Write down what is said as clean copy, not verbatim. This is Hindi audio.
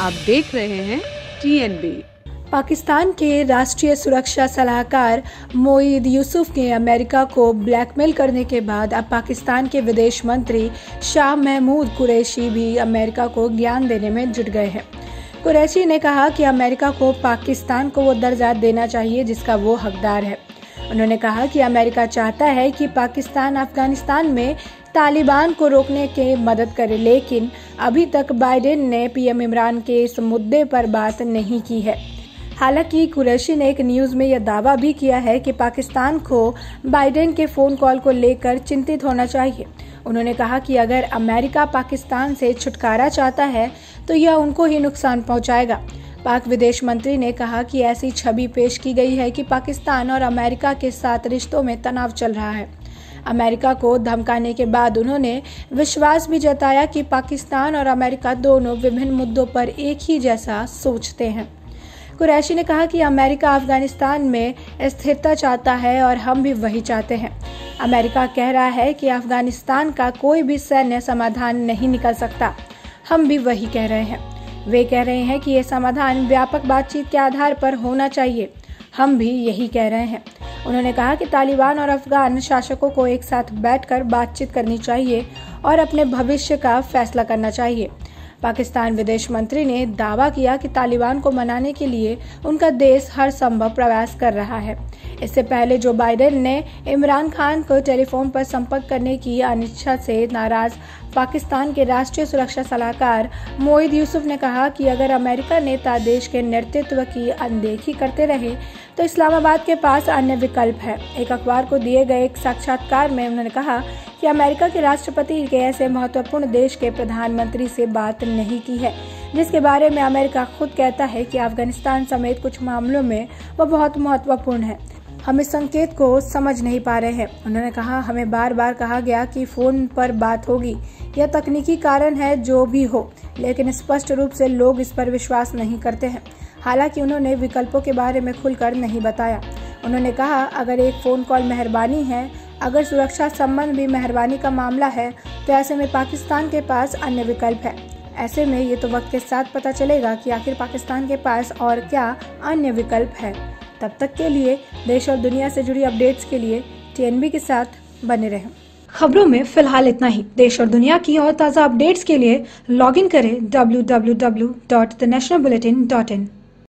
आप देख रहे हैं TNB। पाकिस्तान के राष्ट्रीय सुरक्षा सलाहकार मोईद यूसुफ ने अमेरिका को ब्लैकमेल करने के बाद अब पाकिस्तान के विदेश मंत्री शाह महमूद कुरैशी भी अमेरिका को ज्ञान देने में जुट गए हैं। कुरैशी ने कहा कि अमेरिका को पाकिस्तान को वो दर्जा देना चाहिए जिसका वो हकदार है। उन्होंने कहा कि अमेरिका चाहता है कि पाकिस्तान अफगानिस्तान में तालिबान को रोकने की मदद करे, लेकिन अभी तक बाइडेन ने पीएम इमरान के इस मुद्दे पर बात नहीं की है। हालांकि कुरैशी ने एक न्यूज में यह दावा भी किया है कि पाकिस्तान को बाइडेन के फोन कॉल को लेकर चिंतित होना चाहिए। उन्होंने कहा कि अगर अमेरिका पाकिस्तान से छुटकारा चाहता है तो यह उनको ही नुकसान पहुंचाएगा। पाक विदेश मंत्री ने कहा कि ऐसी छवि पेश की गई है कि पाकिस्तान और अमेरिका के साथ रिश्तों में तनाव चल रहा है। अमेरिका को धमकाने के बाद उन्होंने विश्वास भी जताया कि पाकिस्तान और अमेरिका दोनों विभिन्न मुद्दों पर एक ही जैसा सोचते हैं। कुरैशी ने कहा कि अमेरिका अफगानिस्तान में स्थिरता चाहता है और हम भी वही चाहते हैं। अमेरिका कह रहा है कि अफगानिस्तान का कोई भी सैन्य समाधान नहीं निकल सकता, हम भी वही कह रहे हैं। वे कह रहे हैं कि यह समाधान व्यापक बातचीत के आधार पर होना चाहिए, हम भी यही कह रहे हैं। उन्होंने कहा कि तालिबान और अफगान शासकों को एक साथ बैठकर बातचीत करनी चाहिए और अपने भविष्य का फैसला करना चाहिए। पाकिस्तान विदेश मंत्री ने दावा किया कि तालिबान को मनाने के लिए उनका देश हर संभव प्रयास कर रहा है। इससे पहले जो बाइडेन ने इमरान खान को टेलीफोन पर संपर्क करने की अनिच्छा से नाराज पाकिस्तान के राष्ट्रीय सुरक्षा सलाहकार मोईद यूसुफ ने कहा कि अगर अमेरिका नेता देश के नेतृत्व की अनदेखी करते रहे तो इस्लामाबाद के पास अन्य विकल्प है। एक अखबार को दिए गए एक साक्षात्कार में उन्होंने कहा कि अमेरिका के राष्ट्रपति के ऐसे महत्वपूर्ण देश के प्रधानमंत्री से बात नहीं की है जिसके बारे में अमेरिका खुद कहता है कि अफगानिस्तान समेत कुछ मामलों में वह बहुत महत्वपूर्ण है। हम इस संकेत को समझ नहीं पा रहे हैं। उन्होंने कहा, हमें बार बार कहा गया कि फोन पर बात होगी, यह तकनीकी कारण है जो भी हो, लेकिन स्पष्ट रूप से लोग इस पर विश्वास नहीं करते हैं। हालांकि उन्होंने विकल्पों के बारे में खुलकर नहीं बताया। उन्होंने कहा, अगर एक फोन कॉल मेहरबानी है, अगर सुरक्षा संबंध भी मेहरबानी का मामला है, तो ऐसे में पाकिस्तान के पास अन्य विकल्प है। ऐसे में ये तो वक्त के साथ पता चलेगा कि आखिर पाकिस्तान के पास और क्या अन्य विकल्प है। तब तक के लिए देश और दुनिया से जुड़ी अपडेट्स के लिए TNB के साथ बने रहें। खबरों में फिलहाल इतना ही। देश और दुनिया की और ताज़ा अपडेट्स के लिए लॉगिन करें www.thenationalbulletin.in।